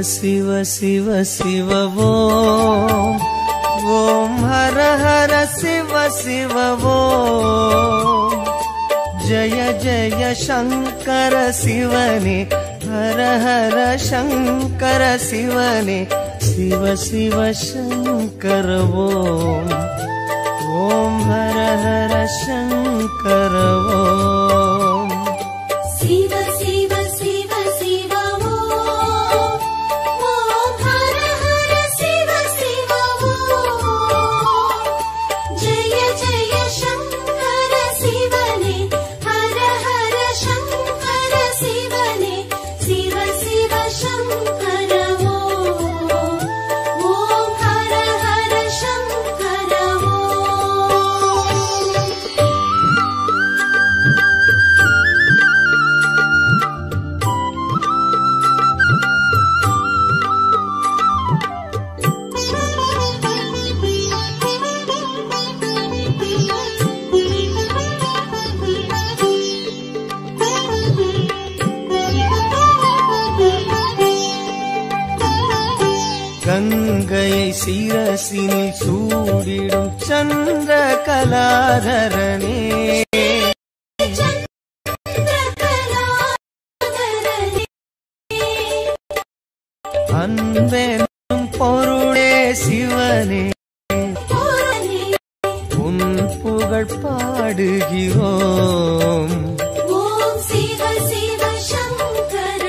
शिव शिव शिव ओम ओम हर हर शिव शिव ओम जय जय शंकर शिवने हर हर शंकर शिवने शिव शिव शंकर ओम ओम हर हर शंकर ओम शिव शिव शिव शिव ओम ओम हर हर शिव शिव ओम जय जय शंकर शिवने हर हर शंकर शिवने शिव शिव शंकर ओम ओम हर हर शंकर ओम गंगै शिरसिनिल सूडिडुम चंद्र कलाधरने अन्बेनुम पोरुळे शिवने उन पुगळ पाडुगिरोम ओम शिव शिव शंकर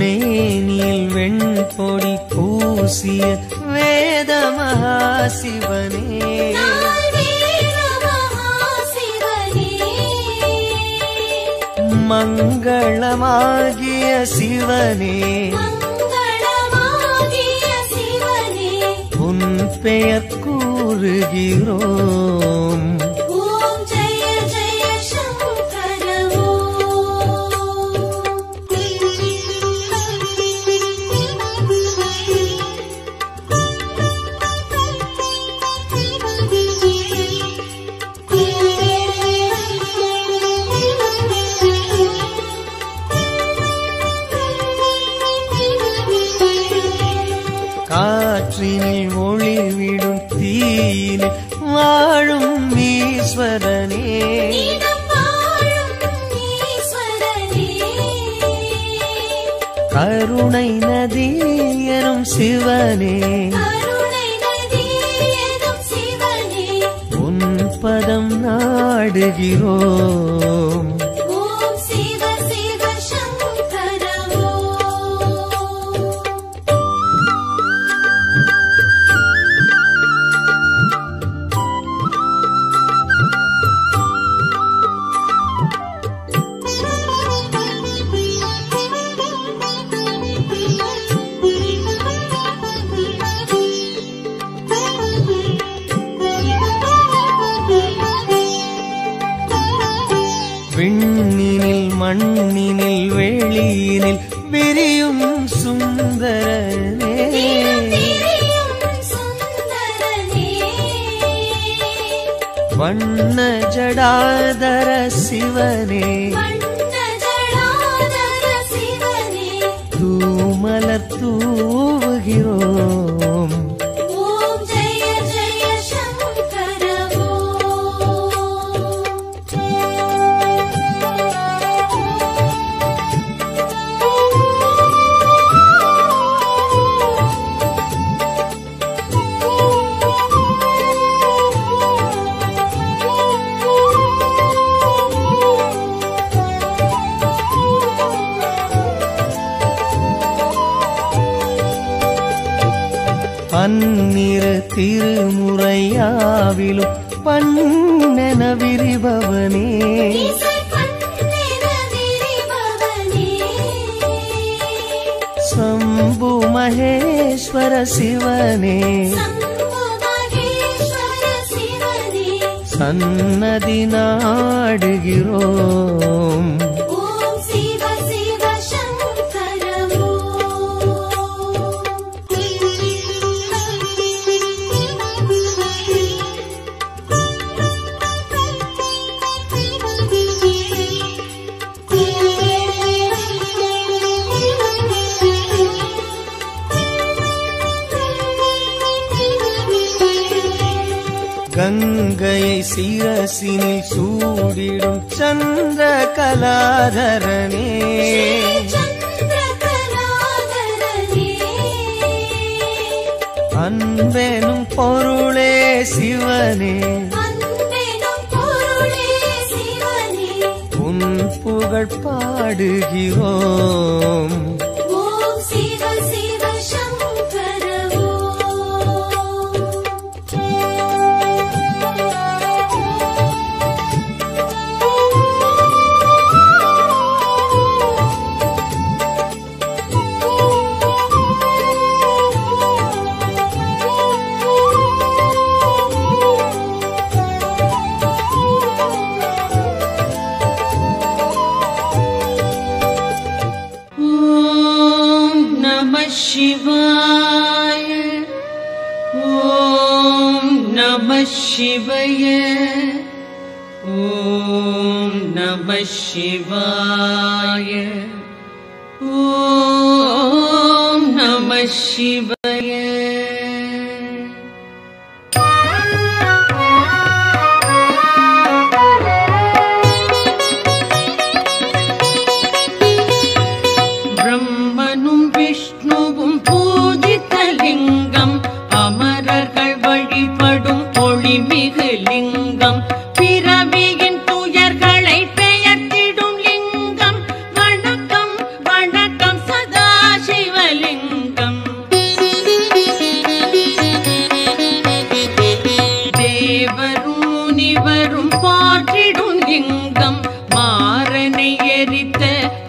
மேனில் வெண்பொடி பூசிய வேத மகாசிவனே மங்களமாகிய சிவனே உன் பெயர் கூறுகிறோம் ஓம் ஜெய ஜெய சங்கர காற்றினில் ஒளிவிடும் தீயில் வாழும் ஈஸ்வரனே கருணை நதி எனும் சிவனே உன் பதம் நாடுகிறோம் ஓம் சிவ சிவ சங்கர விண்ணினில் மண்ணினில் வெளியினில் விரியும் சுந்தரனே வண்ண ஜடாதர சிவனே தூமலர் தூவுகிறோம் ஓம் ஜெய ஜெய சங்கர பன்னிரு திருமுறையாவிலும் பண்ணென விரிபவனே शंभु महेश्वर शिवने शंभु महेश्वर சன்னதி நாடுகிறோம். ஓம் சிவ சிவ சங்கர கங்கையை சிரசினில் சூடிடும் சந்திர கலாதரனே, அன்பெனும் பொருளே சிவனே, உன் புகழ் பாடுகிறோம். ஓம் சிவ சிவ சங்கர शिवाय ॐ नमः शिवाय ॐ नमः शिवाय ॐ नमः शिवाय. பிரம்மனும் விஷ்ணுவும் பூஜித்தலிங்கம், அமரர்கள் வழிபடும் ஒளிமிகு லிங்கம், பிறவியின் துயர்களை பெயர்த்திடும் லிங்கம். வணக்கம் வணக்கம் சதாசிவலிங்கம். தேவரும் முனிவரும் போற்றிடும் லிங்கம், மாறனை எரித்த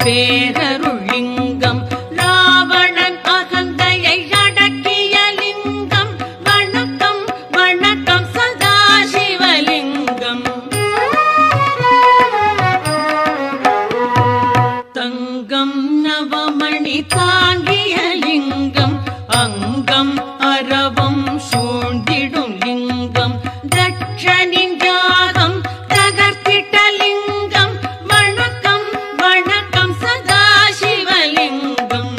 பேரருள் லிங்கம், ராவணன் அகந்தையை அடக்கிய லிங்கம். வணக்கம் வணக்கம் சதாசிவலிங்கம். தங்கம் நவமணி தாங்கிய லிங்கம், அங்கம் அரவம் சூழ்ந்திடும் லிங்கம், தட்சனின் யாகம் தகர்த்திட்ட லிங்கம். வணக்கம் வணக்கம் சதாசிவலிங்கம்.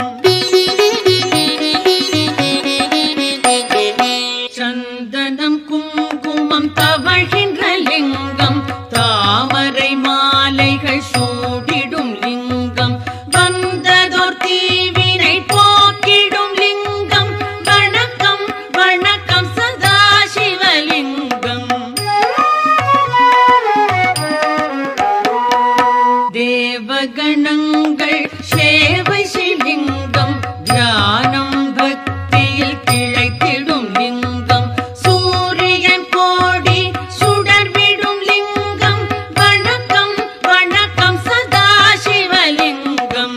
சந்தனம் குங்குமம் தவழ்கின்ற லிங்கம், தாமரை மாலைகள் சூடிடும் லிங்கம், வந்ததோர் தீவினை போக்கிடும் லிங்கம். வணக்கம் வணக்கம் சதாசிவலிங்கம். தேவகணங்கள் சேவை சிலிங்கம், தியானம் பக்தியில் திளைத்திடும் லிங்கம், சூரியன் கோடி சுடர்விடும் லிங்கம். வணக்கம் வணக்கம் சதாசிவலிங்கம்.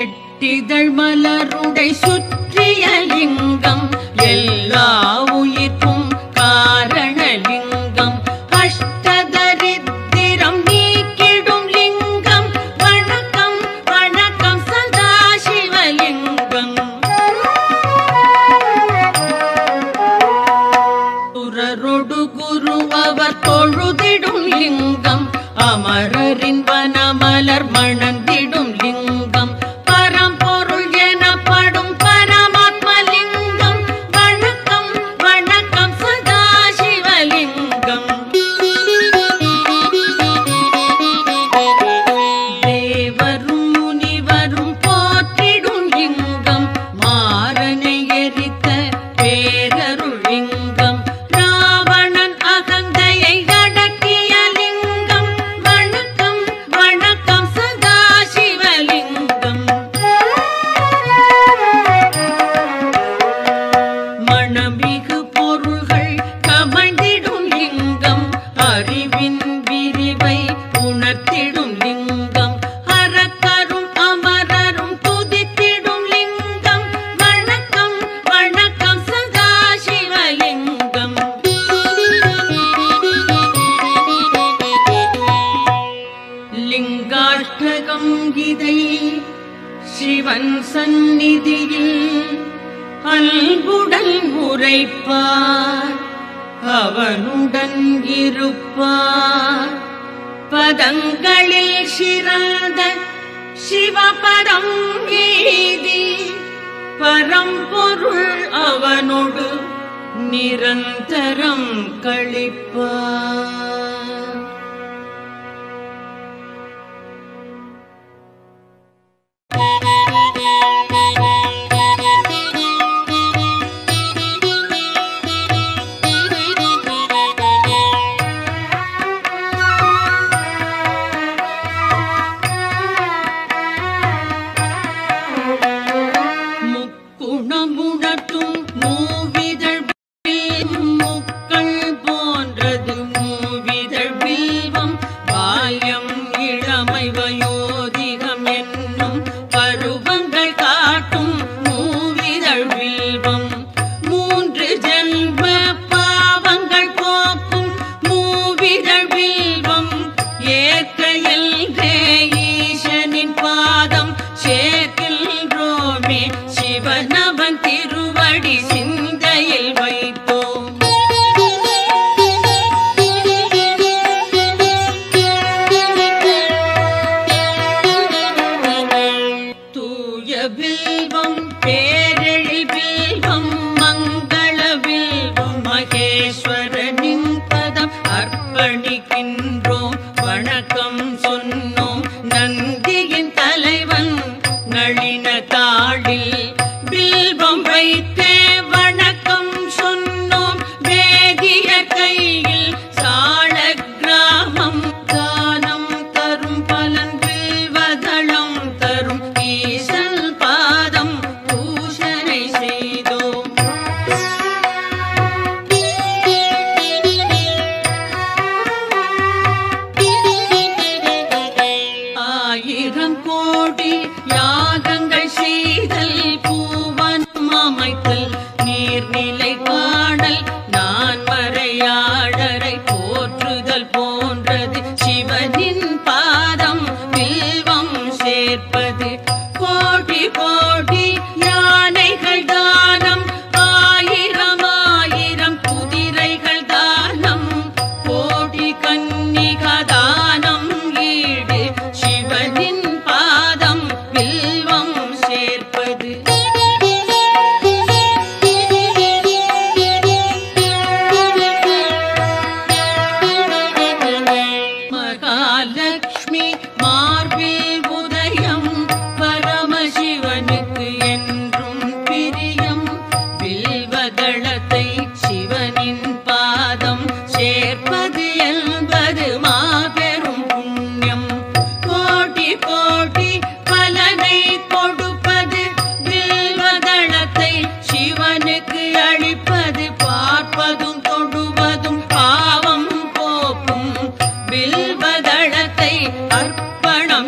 எட்டிதழ் மலருடை சுற்றிய லிங்கம், எல்லா உயிர்க்கும் காரணலிங்கம், அஷ்டதரித்திரம் நீக்கிடும் லிங்கம். வணக்கம் வணக்கம் சதாசிவலிங்கம். சுரரொடு குரு அவர் தொழுதிடும் லிங்கம், அமரரின் வனமலர் மணந்திடும் லிங்கம், பரம்பொருள் எனப்படும் பரமாத்மலிங்கம். வணக்கம் வணக்கம் சதாசிவலிங்கம். தேவரும் முனிவரும் போற்றிடும் லிங்கம், மாறனை எரித்த பேரருள் லிங்கம், ராவணன் அகந்தையை அடக்கிய லிங்கம். வணக்கம் வணக்கம் சதாசிவலிங்கம். பாதம் இதை சிவன் சந்நிதியில் அன்புடன் உரைப்பார், அவனுடன் இருப்பார். பதங்களில் சிறந்த சிவபதம் எய்தி பரம்பொருள் அவனோடு நிரந்தரம் கழிப்பார்.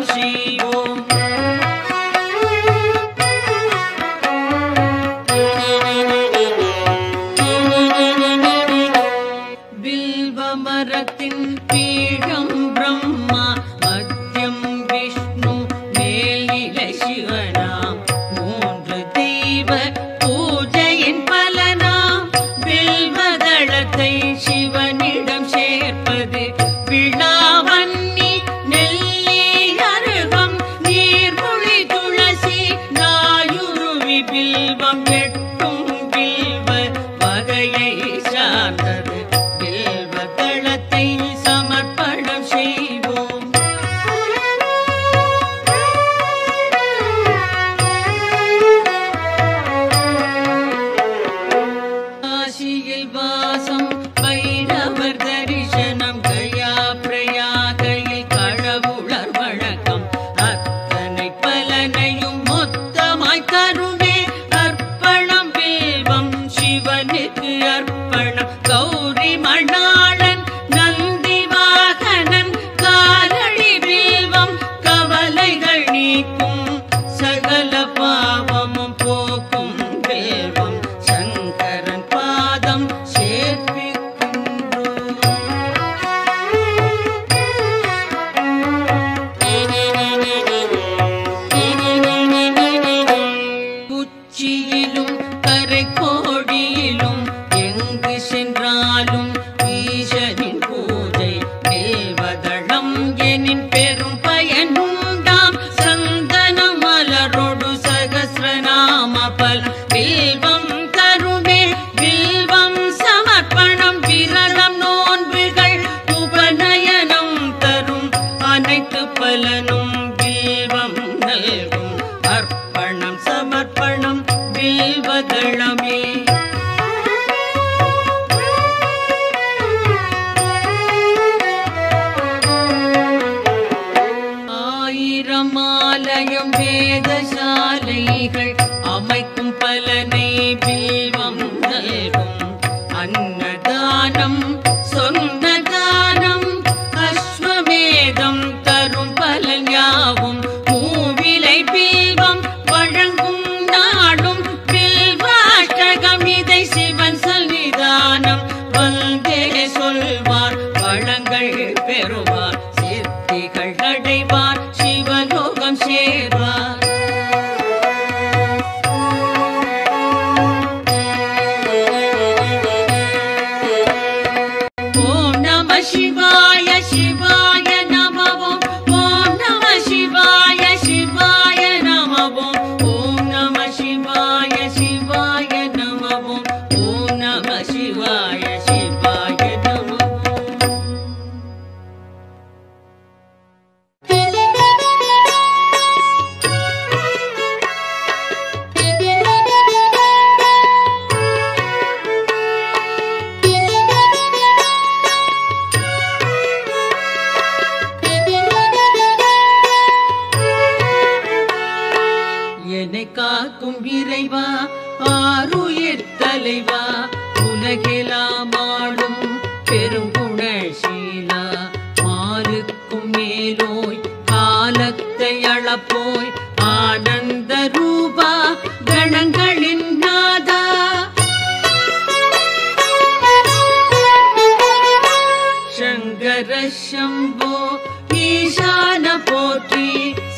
ஸ்ரீ பலனும் வில்வம் நல்கும் அர்ப்பணம் சமர்ப்பணம் வில்வதளமே. ஆயிரமாலயம் வேதசாலைகள் அமைக்கும் பலனை வில்வம் நல்கும் அன்னதானம் சொந்த தானம் அஸ்வமேதம் தரும் பலன் யாவும் மூவிலை வில்வம் வழங்கும் நாடும் வில்வாஷ்டகம் இதை சிவன் சன்னிதானம் வந்தே சொல்வார் வளங்கள் பெறுவார் சித்திகள் அடைவார் சிவலோகம் சேர்வார். ஓம் நம சிவாய சிவாய நமவோம் ஓம் நம சிவாய சிவாய நமவோம் ஓம் நம சிவாய சிவாய நமவோம் ஓம் நம சிவாய சிவாய நமவோம். என்னை காக்கும் இறைவா ஆருயிர் தலைவா உலகெல்லாம் ஆளும் பெருங்குணசீலா மாலுக்கும் மேலோய் காலத்தை அளப்போய் ஆனந்த ரூபா கணங்களின் நாதா சங்கர சம்போ ஈசான போற்றி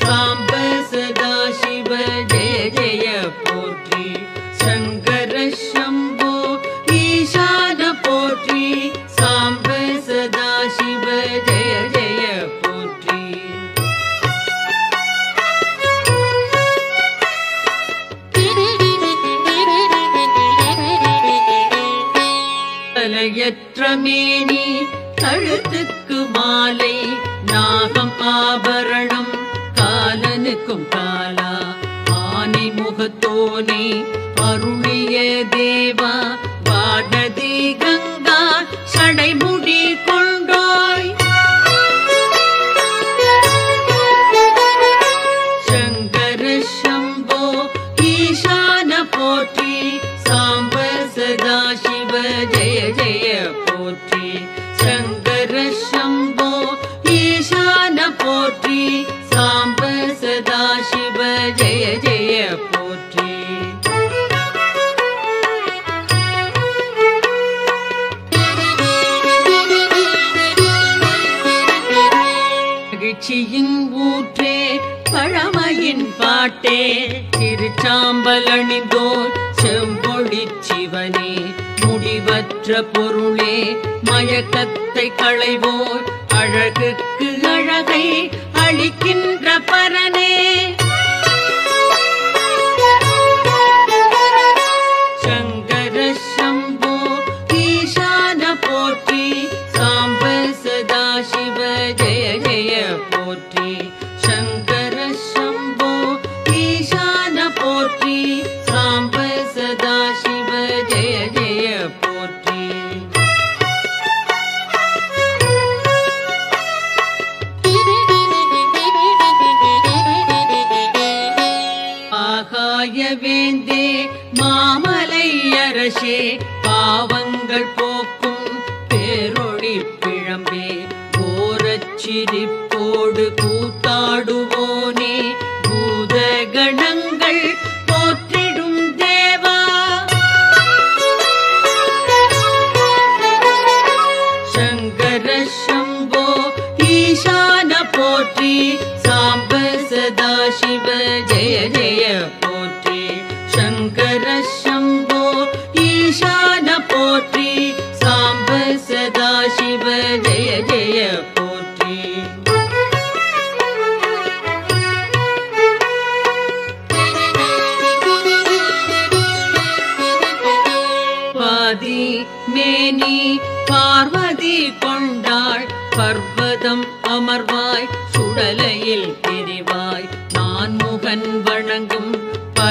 சாம்ப சதா சிவ ஜெய ஜெய போற்றி சங்கர சம்போ ஈசான போற்றி சாம்ப சதா சிவ ஜெய ஜெய போற்றி. தலையற்ற மேனி கழுத்துக்கு மாலை நாகம் ஆபரணம் காலனுக்கும் காலா ஆனை முகத்தோனை அருளிய தேவா வானதி கங்கா சடைமுடி கொண்டோய் சங்கர சம்போ ஈசான போற்றி சாம்ப சதா சிவ ஜெய ஜெய போற்றி சங்கர சம்போ ஈசான போற்றி சாம்ப சதா சிவ ஜெய ஜெய போற்றி. மகிழ்ச்சியின் ஊற்றே பழமையின் பாட்டே திருச்சாம்பல் அணிந்தோர் செம்பொழி சிவனே முடிவற்ற பொருளே மயக்கத்தை களைவோர் அழகுக்கு அழகை அளிக்கின்ற பரனே சங்கர சம்போ ஈசான போற்றி சாம்ப சதா சிவ ஜெய ஜெய போற்றி சங்கர சம்போ ஈசான போற்றி சாம்ப சதா சிவ ஜெய ஜெய போற்றி. ஆகாய வேந்தே மாமலை அரசே பாவங்கள் போக்கும் பேரொளி பிழம்பே கோரச்சிரிப்போடு கூத்தாடுவோனே பூதகணங்கள் போற்றிடும் தேவா சங்கர சம்போ ஈசான போற்றி சாம்ப சதா சிவ ஜெய ஜெய போற்றி சங்கர சம்போ ஈசான போற்றி சாம்ப சதா சிவ ஜெய ஜெய போற்றி. பாதி மேனி பார்வதி கொண்டாள் பர்வதம் அமர்வாய் சுடலை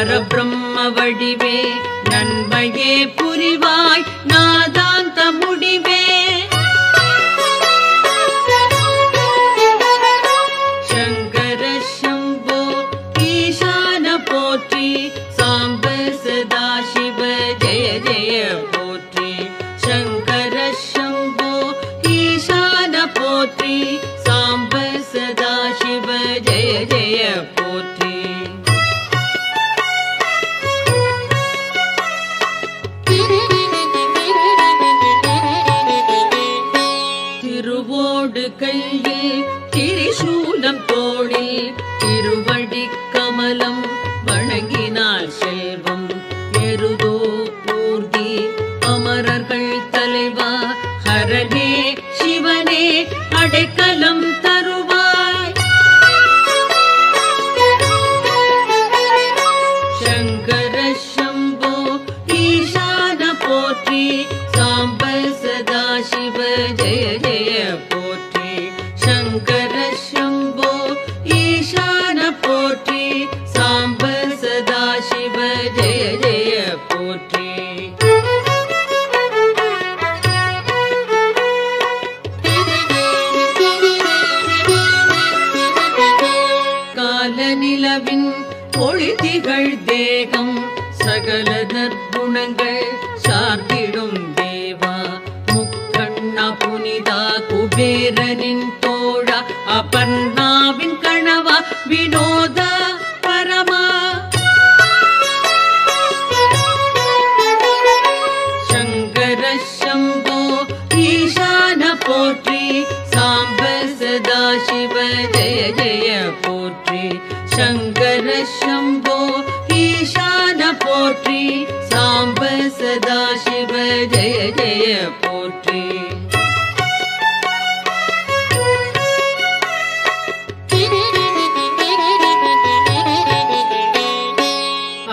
பரபிரம்ம வடிவே நன்மையே புரிவாய் நாதாந்த முடிவே சங்கர சம்போ ஈசான போற்றி சாம்ப சதா சிவ ஜெய ஜெய போற்றி சங்கர சம்போ ஈசான போற்றி சாம்ப சதா சிவ ஜெய ஜெய போற்றி திருவோடு கையில் திரிசூலம் தோளில் திருவடி கமலம் வணங்கினார் செல்வம் எருதோ பூர்த்தி அமரர்கள் தலைவா ஹரனே சிவனே அடைக்கலம் தருவாய் சங்கர சம்போ ஈசான போற்றி சாம்ப சதா சிவ ஜெய ஜெய போற்றி சங்கர சம்போ ஈசான போற்றி சாம்ப சதா சிவ ஜெய ஜெய போற்றி கால நிலவின் ஒளிதிகள் தேகம் சகல நற்குணங்கள் சார்ந்திடும் தேவா முக்கண்ணா புனிதா குபேரனின் தோழா அபர்ணாவின் கணவா வினோத பரமா சங்கர சம்போ ஈசான போற்றி சாம்ப சதா சிவ ஜெய ஜெய போற்றி சங்கர சம்போ ஈசான போற்றி சாம்ப சதா சிவ ஜெய ஜெய போற்றி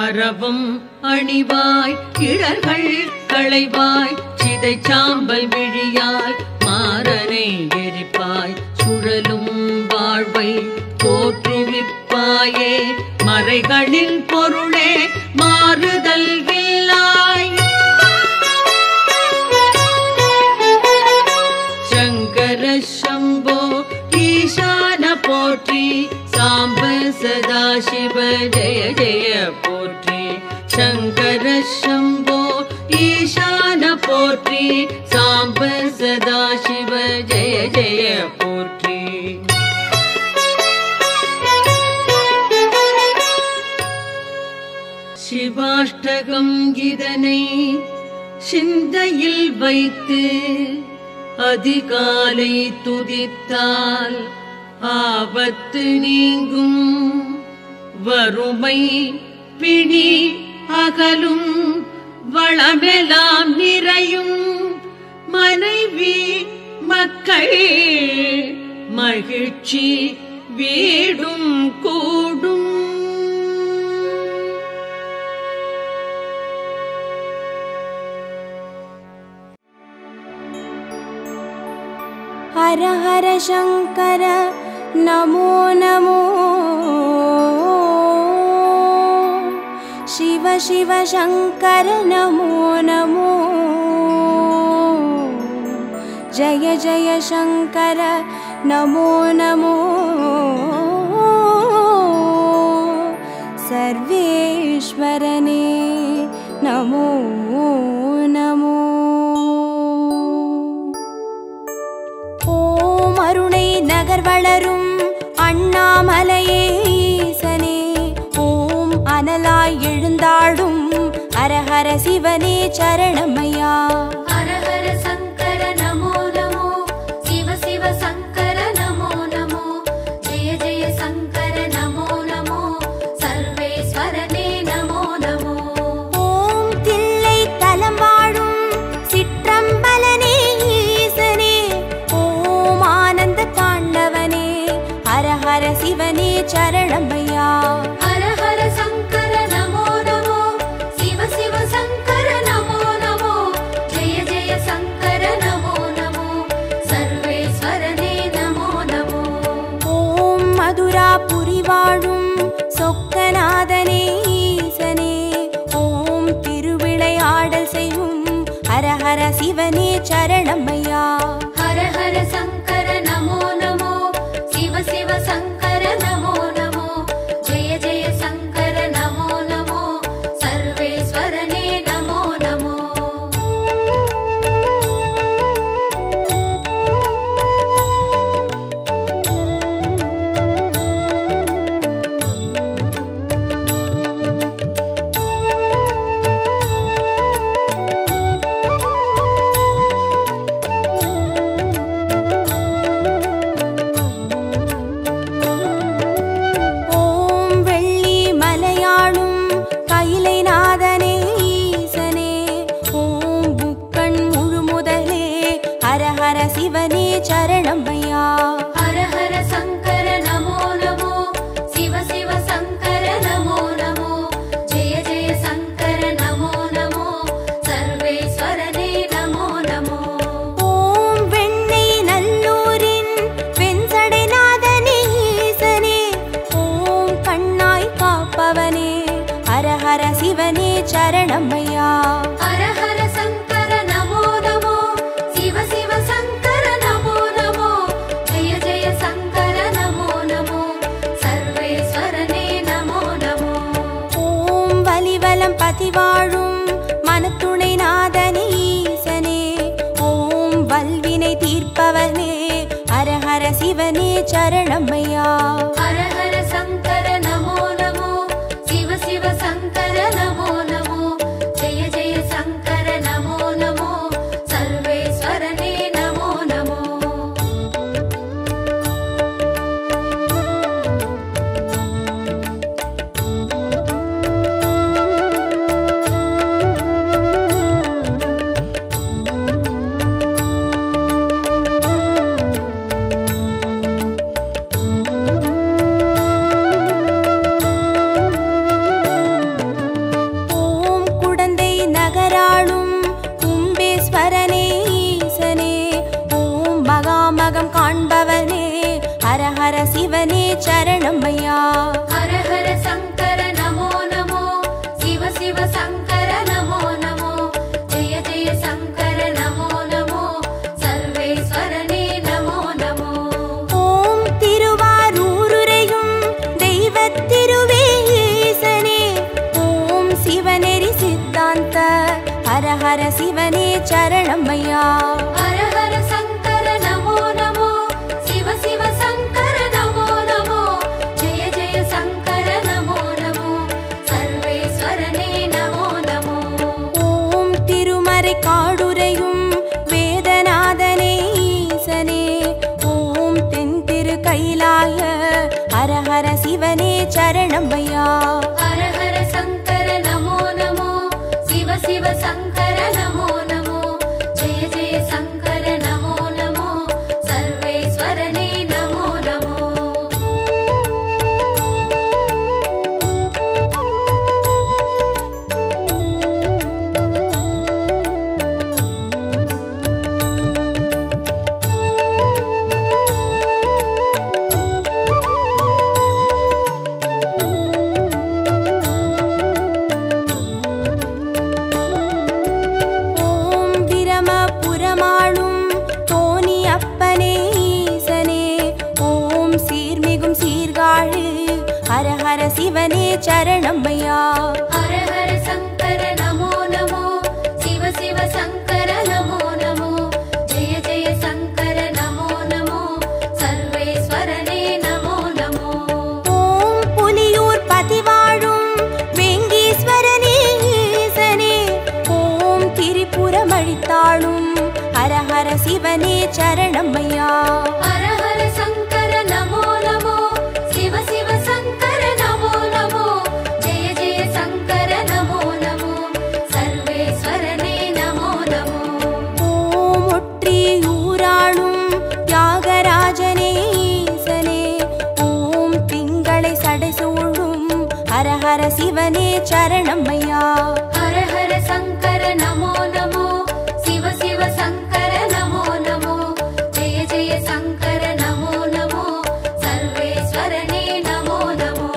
அரவம் அணிவாய் இடர்கள் களைவாய் சிதை சாம்பல் விழியாய் மாறனை எரிப்பாய் சுழலும் வாழ்வை தோற்றுவிப்பாயே மறைகளின் பொருளே மாறுதல் இல்லாய் சங்கர சம்போ ஈசான போற்றி சாம்ப சதா சிவ ஜெய ஜெய போற்றி சங்கர சம்போ ஈசான போற்றி சாம்ப சதா சிவ ஜெய ஜெய போற்றி சிவாஷ்டகம் இதனை சிந்தையில் வைத்து அதிகாலை துதித்தால் ஆபத்து நீங்கும் வறுமை பிணி அகலும் வளமெல்லாம் நிறையும் மனைவி மக்கள் மகிழ்ச்சி வீடும் கூடும் हर हर शंकर नमो नमो शिव शिव शंकर नमो नमो जय जय शंकर नमो नमो सर्वेश्वरने नमो नमो ஓம் அருணை நகர் வளரும் அண்ணாமலையே ஈசனே ஓம் அனலாய் எழுந்தாடும் ஹரஹர சிவனே சரணமையா हर हर शंकर नमो नमो शिव शिव शंकर नमो नमो जय जय शंकर नमो नमो सर्वेश्वरने नमो नमो ஓம் தில்லை தலம் வாழும் சிற்றம்பலனே ஈசனே ஓம் ஆனந்த தாண்டவனே ஹரஹர சிவனே சரணமையா हर हर शंकर नमो नमो शिव शिव शंकर नमो नमो जय जय शंकर नमो नमो सर्वेश्वरने नमो नमो ஓம் மதுராபுரி வாழும் சொக்கநாதனே ஈசனே ஹர சிவனே சரணமையா. ஹர ஹர சங்கர நமோ நமோ, சிவ சிவ சங்கர நமோ நமோ, ஜெய ஜெய சங்கர நமோ நமோ, சர்வேஸ்வரனே நமோ நமோ. சிவனே சரணமையா. ஹர ஹர சங்கர நமோ நமோ, சிவ சிவ சங்கர நமோ நமோ, ஜெய ஜெய சங்கர நமோ நமோ, சர்வேஸ்வரனே நமோ நமோ. ஓம் வெண்ணை நல்லூரின் வெண்சடைநாதனே ஈசனே, ஓம் கண்ணாய் காப்பவனே, ஹர ஹர சிவனே சரணமையா. ஹர ஹர சங்கர நமோ நமோ, சிவ சிவ சங்கர நமோ நமோ, ஜெய ஜெய சங்கர நமோ நமோ, சர்வேஸ்வரனே நமோ நமோ. ஓம் வலிவலம் பதிவாழும் மனத்துணை நாதனே ஈசனே, ஓம் வல்வினை தீர்ப்பவனே, ஹர ஹர சிவனே சரணமையா. ஹர ஹர சங்கர நமோ நமோ, சிவ சிவ சங்கர நமோ நமோ, ஜெய ஜெய சங்கர நமோ நமோ, சர்வேஸ்வரனே நமோ நமோ. ஓம் குடந்தை நகராளும் கும்பேஸ்வரனே ஈசனே, ஓம் மகாமகம் காண்பவனே, ஹர ஹர சிவனே சரணமையா. ஹர ஹர சங்கர நமோ நமோ, சிவ சிவ சங்கர நமோ நமோ, ஜெய ஜெய சங்கர நமோ நமோ, சர்வேஸ்வரனே நமோ நமோ. ஓம் திருவாரூருரையும் தெய்வத் திருவே ஈசனே, ஓம் சிவநெறி சித்தாந்த, ஹர ஹர சிவனே சரணமையா. ஹர ஹர சங்கர நமோ நமோ, சிவ சிவ சங்கர நமோ நமோ, ஜெய ஜெய சங்கர நமோ நமோ, சர்வேஸ்வரனே நமோ நமோ. ஓம் திருமறை காடுரையும் வேதநாதனே ஈசனே, ஓம் தென் திரு கைலாய, ஹர ஹர சிவனே சரணமையா. ஹர ஹர சங்கர நமோ நமோ, சிவ சிவ சங்கர நமோ நமோ, ஜெய ஜெய சங்கர நமோ நமோ, சர்வேஸ்வரனே நமோ நமோ. ஓம் பிரமபுரமாளும் தோணி அப்பனே ஈசனே, ஓம் சீர்மிகும் சீர்காழி, ஹர ஹர சிவனே சரணமையா. ஹர ஹர சங்கர நமோ நமோ, சிவ சிவ சங்கர நமோ நமோ, ஜெய ஜெய சங்கர நமோ நமோ, சர்வேஸ்வரனே நமோ நமோ. ஓம் புலியூர் பதிவாழும் வேங்கீஸ்வரனே ஈசனே, ஓம் திரிபுரம் அழித்தாளும், ஹர ஹர சிவனே சரணமையா. ஹர ஹர சங்கர நமோ நமோ, சிவ சிவ சங்கர நமோ நமோ, ஜெய ஜெய சங்கர நமோ நமோ, சர்வேஸ்வரனே நமோ நமோ. ஓம் ஒற்றியூராளும் தியாகராஜனே ஈசனே, ஓம் திங்களை சடைசூழும், ஹர ஹர சிவனே சரணமையா. ஹர ஹர சங்கர நமோ நமோ, சிவ சிவ சங்கர நமோ நமோ, ஜெய ஜெய சங்கர நமோ நமோ, சர்வேஸ்வரனே நமோ நமோ.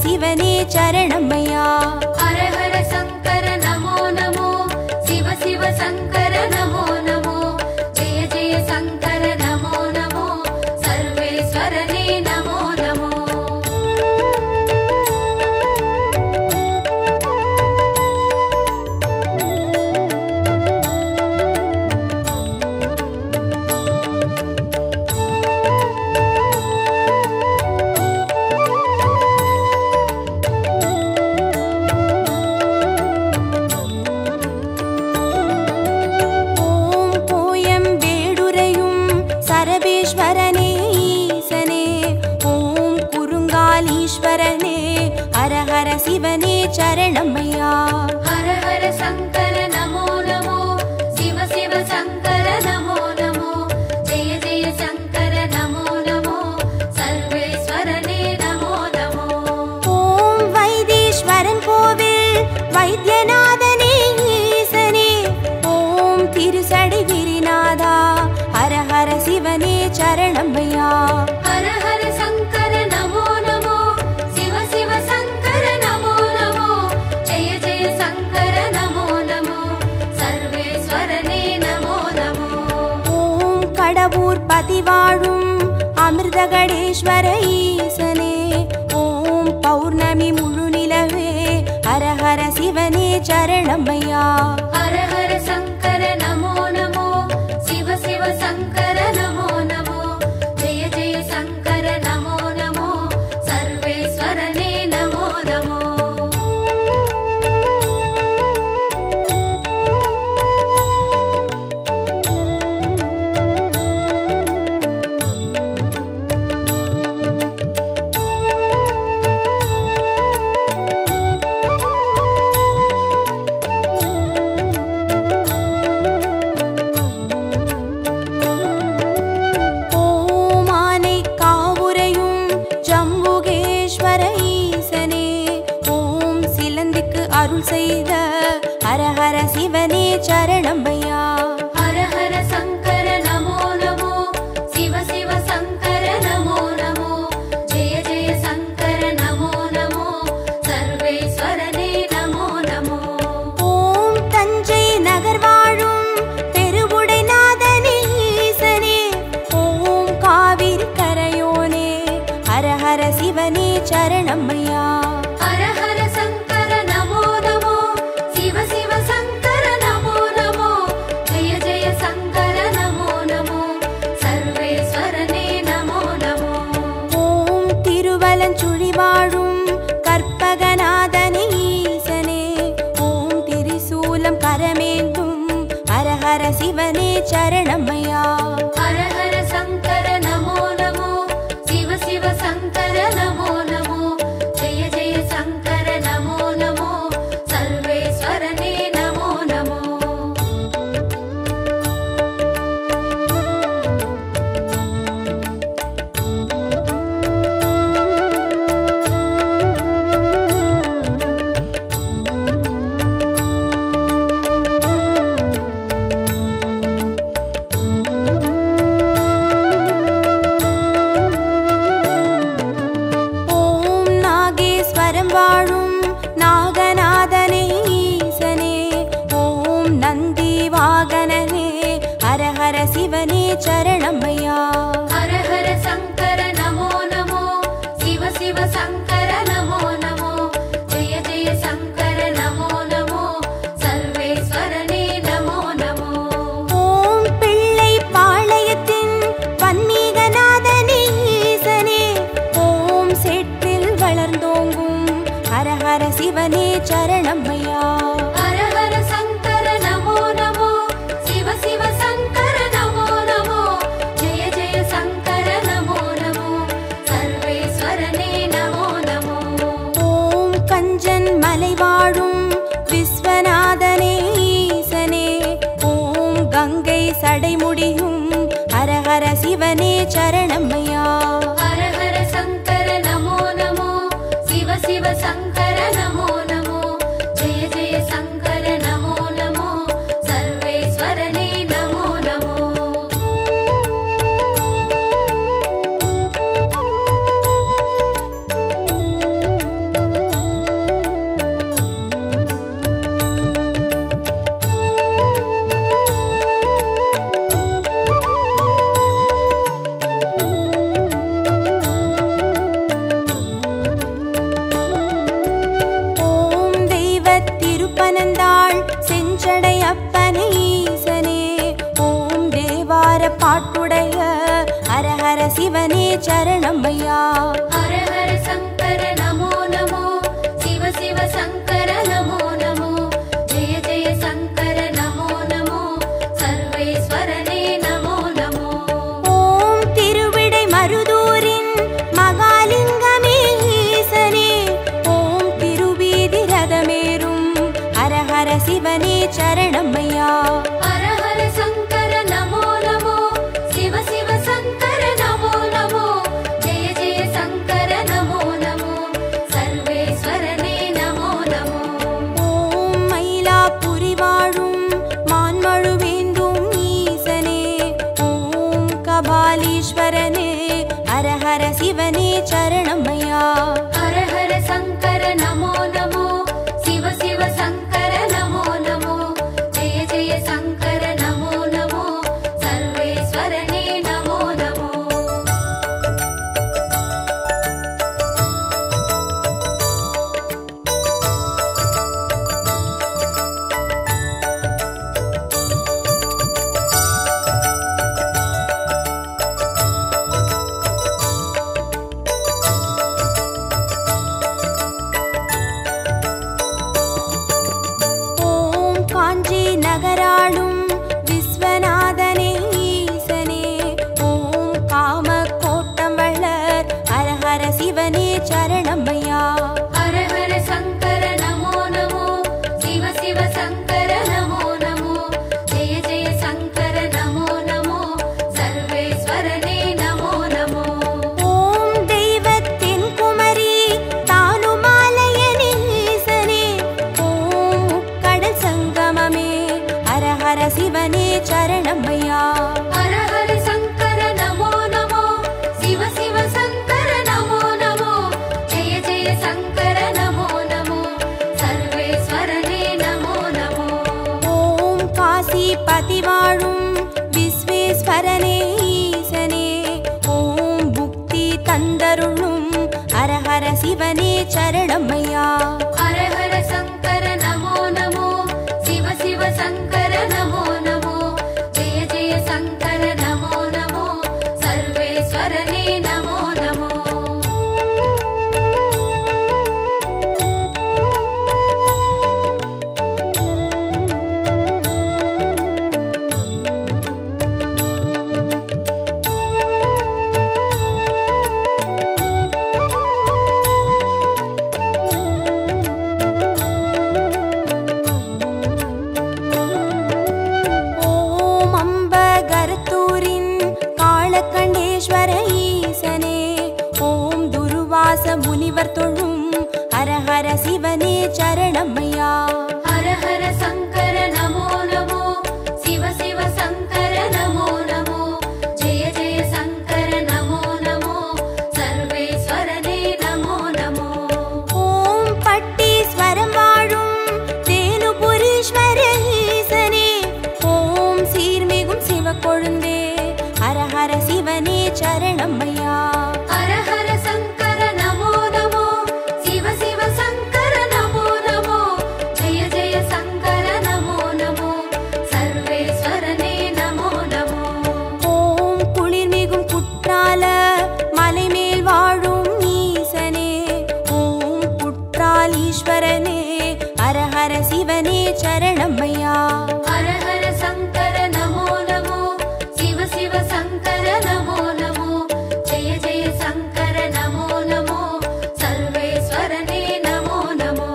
சிவனே சரணமையா. ஹர ஹர சங்கர நமோ நமோ, சிவ சிவ சங்கர நமோ நமோ, ஜெய ஜெய சங்கர நமோ நமோ, சர்வேஸ்வரனே நமோ நமோ. சரபேஸ்வரனே ஈசனே, ஓம் குருங்காலீஸ்வரனே, ஹர ஹர சிவனே சரணமையா. ஹர ஹர சங்கர நமோ நமோ, சிவ சிவ சங்கர நமோ நமோ, ஜெய ஜெய சங்கர நமோ நமோ, சர்வேஸ்வரனே நமோ நமோ. ஓம் வைத்தீஸ்வரன் கோவில் வைத்தியநாதனே ஈசனே, ஓம் திருசடை கிரிநாதா, ஹர ஹர சிவனே சரணமையா. ஹர ஹர சங்கர நமோ நமோ, சிவ சிவ சங்கர நமோ நமோ, ஜெய ஜெய சங்கர நமோ நமோ, சர்வேஸ்வரனே நமோ நமோ. ஓம் கடவுர் பதிவாழும் அமிர்தகடேஸ்வர ஈசனே, ஓம் பௌர்ணமி முழு நிலவே, ஹர ஹர சிவனே சரணமையா. ஹர ஹர சங்கர நமோ நமோ, சிவ சிவ சங்கர நமோ நமோ, ஜெய ஜெய சங்கர நமோ நமோ, சர்வேஸ்வரனே நமோ நமோ. ஓம் ஆனை காவுரையும் ஜம்புகேஸ்வர ஈசனே, ஓம் சிலந்திக்கு அருள் செய்த ஹர ஹர சிவனே சரணமையா. ஹர ஹர சங்கர நமோ நமோ, சிவ சிவ சங்கர நமோ நமோ, ஜெய ஜெய சங்கர நமோ நமோ, சர்வேஸ்வரனே நமோ நமோ. ஓம் தஞ்சை நகர் வாழும் பெருவுடைநாதனே ஈசனே, ஓம் காவிரி கரையோனே, ஹர ஹர சிவனே சரணமையா. ஹர ஹர சங்கர நமோ நமோ, சிவ சிவ சங்கர நமோ நமோ, ஜெய ஜெய சங்கர நமோ நமோ, சர்வேஸ்வரனே நமோ நமோ. ஓம் திருவலஞ்சுழி வாழும் கற்பகநாதனே ஈசனே, ஓம் திரிசூலம் கரமேந்தும் ஹர ஹர சிவனே சரணமையா. ஹர ஹர சங்கர நமோ நமோ, சிவ சிவ சங்கர நமோ நமோ, ஜெய ஜெய சங்கர நமோ நமோ, சர்வேஸ்வரனே நமோ நமோ. ஓம் நாகேஸ்வரம் வாழும் நாகநாதனே ஈசனே, ஓம் நந்தி வாகனனே, ஹர ஹர சிவனே சரணமையா. ஹர ஹர சங்கர நமோ நமோ, சிவ சிவ சங்கர நமோ நமோ, ஜெய ஜெய சங்கர நமோ நமோ, சர்வேஸ்வரனே நமோ நமோ. ஓம் பிள்ளை பாளையத்தின் வன்மீகநாதனே ஈசனே, ஓம் சேற்றில் வளர்ந்தோங்கும் ஹர ஹர சிவனே சரணமையா. ஹர ஹர சங்கர நமோ நமோ, சிவ சிவ சங்கர நமோ நமோ, ஜெய ஜெய சங்கர நமோ நமோ, சர்வேஸ்வரனே நமோ நமோ. ஓம் கஞ்சன் மலை வாழும் விஸ்வநாதனே ஈசனே, ஓம் கங்கை சடைமுடியும் ஹர ஹர சிவனே சரணமையா. ஹர ஹர சங்கர நமோ நமோ, சிவ சிவ சங்கர நமோ நமோ, ஜெய ஜெய சங்கர நமோ நமோ, சர்வேஸ்வரனே நமோ நமோ. ஹர ஹர சிவனே சரணமையா. ஹர ஹர சங்கர நமோ நமோ, சிவ சிவ சங்கர நமோ நமோ, ஜெய ஜெய சங்கர நமோ நமோ, சர்வேஸ்வரனே நமோ நமோ. ஓம் திருவிடை மருதூரின் மகாலிங்கமே ஈசனே, ஓம் திருவீதி ரதமேறும் ஹர ஹர சிவனே சரணமையா. ஹர ஹர சங்கர நமோ நமோ, சிவ சிவ சங்கர நமோ நமோ, ஜெய ஜெய சங்கர நமோ நமோ, சர்வேஸ்வரனே நமோ நமோ. ஓம் மயிலாப்புரி வாழும் மான்மழுவேந்தும் ஈசனே, ஓம் கபாலீஸ்வரனே ஹர ஹர சிவனே சரணமையா. ஹர ஹர சங்கர நமோ நமோ, சிவ சிவ சங்கர நமோ நமோ, ஜெய ஜெய சங்கர நமோ நமோ, சர்வேஸ்வரனே நமோ நமோ. ஓம் காஞ்சி நகராளும் விஸ்வநாதனே ஈசனே, ஓம் காம கோட்டம் வளர் ஹர ஹர சிவனே சரணமையா. ஹர ஹர சங்கர நமோ நமோ, சிவ சிவ சங்கர நமோ நமோ, ஜெய ஜெய சங்கர நமோ நமோ, சர்வேஸ்வரனே நமோ நமோ. ஓம் தெய்வத்தின் குமரி தானுமாலயனே ஈசனே, ஓம் முக்கடல் சங்கமமே ஹர ஹர சிவனே சரணமையா. ஹர ஹர சங்கர நமோ நமோ, சிவ சிவ சங்கர நமோ நமோ, ஜெய ஜெய சங்கர நமோ நமோ, சர்வேஸ்வரனே நமோ நமோ. ஓம் காசி பதி வாழும் விஸ்வேஸ்வரனே ஈசனே, ஓம் புக்தி தந்தருளும் ஹர ஹர சிவனே சரணமையா. ஹர ஹர சங்கர நமோ நமோ, சிவ சிவ சங்கர நமோ நமோ, ஜெய ஜெய சங்கர நமோ நமோ, சர்வேஸ்வரனே நமோ நமோ. ஓம் அம்பகரத்தூரின் காளகண்டேஸ்வர ஈசனே, ஓம் துருவாச முனிவர் தொழும் ஹர ஹர சிவனே சரணமையா. ஹர ஹர சங்கர நமோ நமோ, சிவ சிவ சங்கர நமோ நமோ, ஜெய ஜெய சங்கர நமோ நமோ, சர்வேஸ்வரனே நமோ நமோ. ஓம் பட்டீஸ்வரம் வாழும் தேனுபுரீஸ்வர ஈசனே, ஓம் சீர்மிகும் சிவக்கொழுந்தே ஹர ஹர சிவனே சரணமையா. ஹர ஹர சங்கர நமோ நமோ, சிவ சிவ சங்கர நமோ நமோ, ஜெய ஜெய சங்கர நமோ நமோ, சர்வேஸ்வரனே நமோ நமோ. ஓம் குளிர்மிகும் குற்றால மலைமேல் வாழும் ஈசனே, ஓம் குற்றாலீஸ்வரனே ஹர ஹர சிவனே சரணமையா. ஹர ஹர சங்கர நமோ நமோ, சிவ சிவ சங்கர நமோ நமோ, ஜெய ஜெய சங்கர நமோ நமோ, சர்வேஸ்வரனே நமோ நமோ.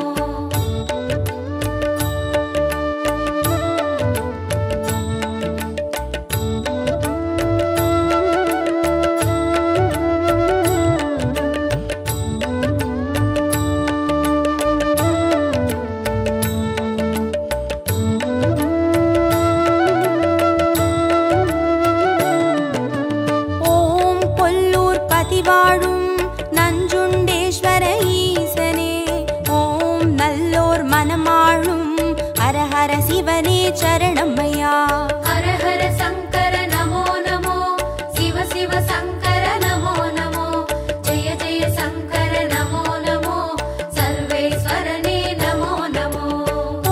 ஓம் கொல்லூர் பதி வாழும் நஞ்சுண்டேஸ்வர ஈசனே, ஓம் நல்லோர் மனமாளும் ஹர ஹர சிவனே சரணமையா. ஹர ஹர சங்கர நமோ நமோ, சிவ சிவ சங்கர நமோ நமோ, ஜெய ஜெய சங்கர நமோ நமோ, சர்வேஸ்வரனே நமோ நமோ.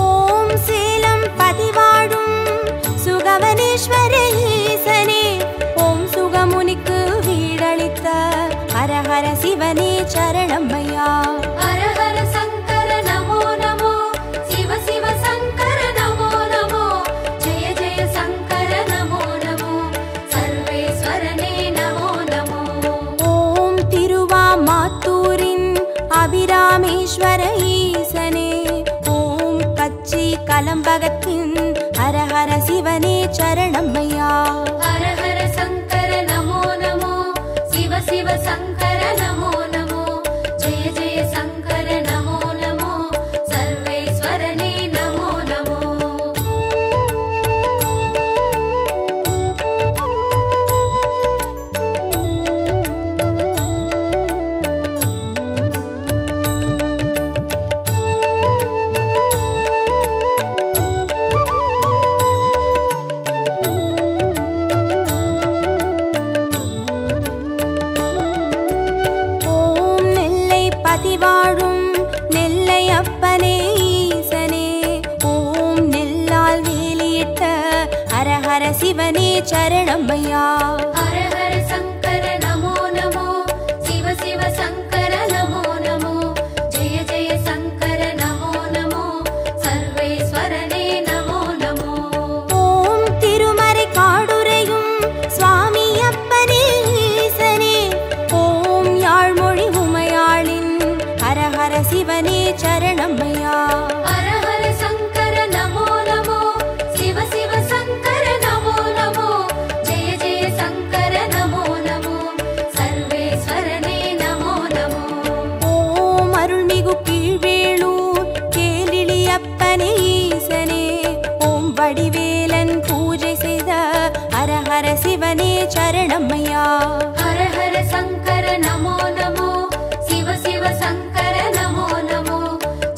ஓம் சேலம் பதி வாழும் சுகவனேஸ்வர ஈசனே, ஓம் சுகமுனிக்கு சிவனே சரணமையா. ஹர ஹர சங்கர நமோ நமோ, சிவ சிவ சங்கர நமோ நமோ, ஜெய ஜெய சங்கர நமோ நமோ, சர்வேஸ்வரனே நமோ நமோ. ஓம் திருவாமாத்தூரின் அபிராமேஸ்வர ஈசனே, ஓம் கச்சி கலம்பகத்தின் ஹர ஹர சிவனே சரணமையா. ஹர ஹர சங்கர நமோ நமோ, சிவ சிவ சங்கர நமோ நமோ, ஜெய ஜெய சங்கர நமோ நமோ, சர்வேஸ்வரனே நமோ நமோ. ஓம் நெல்லை பதிவாழும் நெல்லை அப்பனே ஈசனே, ஓம் நெல்லால் வேலியிட்ட ஹர ஹர சிவனே சரணமையா. ஹர ஹர சங்கர நமோ நமோ, சிவ சிவ சங்கர நமோ நமோ, ஜெய ஜெய சங்கர நமோ நமோ, சர்வேஸ்வரனே நமோ நமோ. ஓம் திருமறை காடுரையும் சுவாமி அப்பனே ஈசனே, ஓம் யாழ்மொழி உமையாளின் ஹர ஹர சிவனே சரணமையா. ஹர ஹர சங்கர நமோ நமோ, சிவ சிவ சங்கர நமோ நமோ, ஜெய ஜெய சங்கர நமோ நமோ, சர்வேஸ்வரனே நமோ நமோ. ஓம் அருள்மிகு கீழ்வேளூர் கேளிலி அப்பனே ஈசனே, ஓம் வடிவேலன் பூஜை செய்த ஹர ஹர சிவனே சரணமையா. ஹர ஹர சங்கர நமோ நமோ, சிவ சிவ சங்கர நமோ நமோ,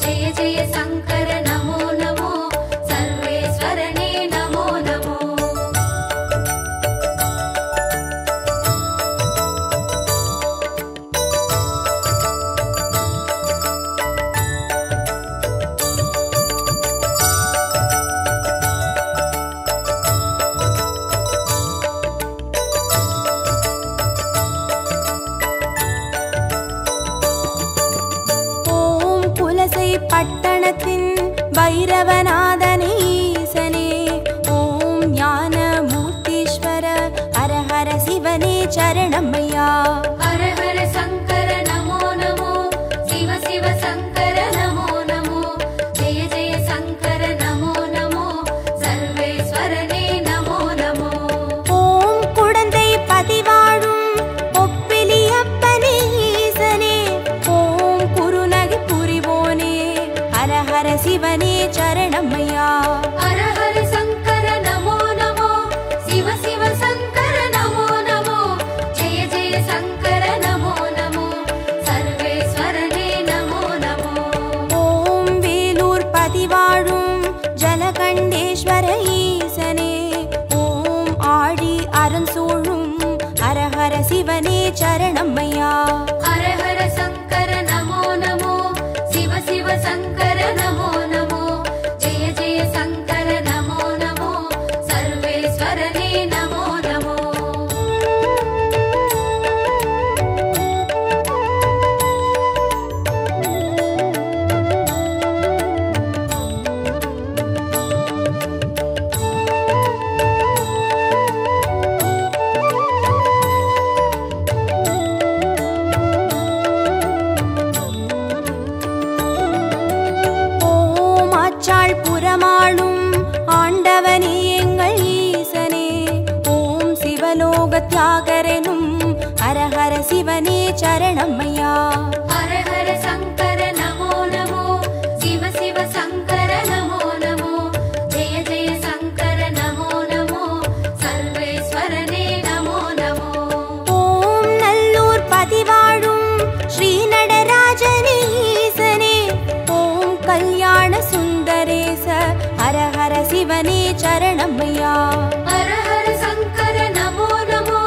ஜெய ஜெய சங்கர நமோ நமோ, சர்வேஸ்வரனே நமோ நமோ. ஓம் புலசை பட்டணத்தின் பைரவநாதனே ஈசனே, ஓம் ஞான மூர்த்தீஸ்வர ஹர ஹர சிவனே சரணமையா. ஹர ஹர சங்கர நமோ நமோ, சிவ சிவ சங்கர நமோ நமோ, ஜெய ஜெய சங்கர நமோ நமோ, சர்வேஸ்வரனே நமோ நமோ. ஓம் குடந்தை பதிவாழும் ஒப்பிலி அப்பனே ஈசனே, ஓம் குருநகை புரிவோனே ஹர ஹர சிவனே சரணமையா. ஹர ஹர சங்கர நமோ நமோ, சிவ சிவ சங்கர நமோ நமோ, ஜெய ஜெய சங்கர நமோ நமோ, சர்வேஸ்வரனே நமோ நமோ. ஓம் வேலூர் பதிவாழும் ஜலகண்டேஸ்வர ஈசனே, ஓம் ஆழி அரண் சூழும் ஹர ஹர சிவனே சரணமையா. ஹர ஹர சங்கர நமோ நமோ, சிவ சிவ சங்கர நமோ நமோ, ஜெய ஜெய சங்கர நமோ நமோ, சர்வேஸ்வரனே நமோ நமோ. ஓம் ஆச்சாள் புறமாளும் ஆண்டவனே எங்கள் ஈசனே, ஓம் சிவலோக தியாகரனும் ஹர ஹர சிவனே சரணமையா. ஹர ஹர சங்கர நமோ நமோ, சிவ சிவ சங்கர நமோ நமோ, ஜெய ஜெய சங்கர நமோ நமோ, சர்வேஸ்வரனே நமோ நமோ. ஓம் நல்லூர் பதிவாழும் ஸ்ரீ நடராஜனே ஈசனே, ஓம் கல்யாண சுந்தரேச ஹர ஹர சிவனே சரணமையா. ஹர ஹர சங்கர நமோ நமோ,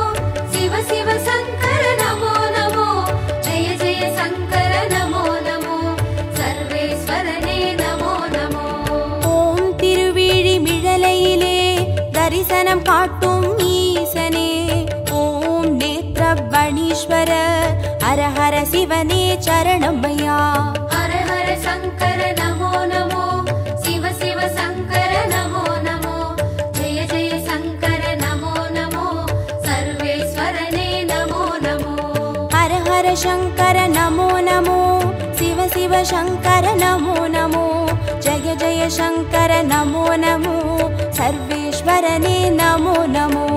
சிவ சிவ சங்கர நமோ நமோ, ஜெய ஜெய சங்கர நமோ நமோ, சர்வேஸ்வரனே நமோ நமோ. ஓம் திருவிழி மிழலையிலே தரிசனம் காட்டும் ஈசனே, ஓம் நேத்ரபணீஸ்வர हर हर शिवने चरणमय्या हर हर शंकर नमो नमो शिव शिव शंकर नमो नमो जय जय शंकर नमो नमो सर्वेश्वरने नमो नमो हर हर शंकर नमो नमो शिव शिव शंकर नमो नमो जय जय शंकर नमो नमो सर्वेश्वरने नमो नमो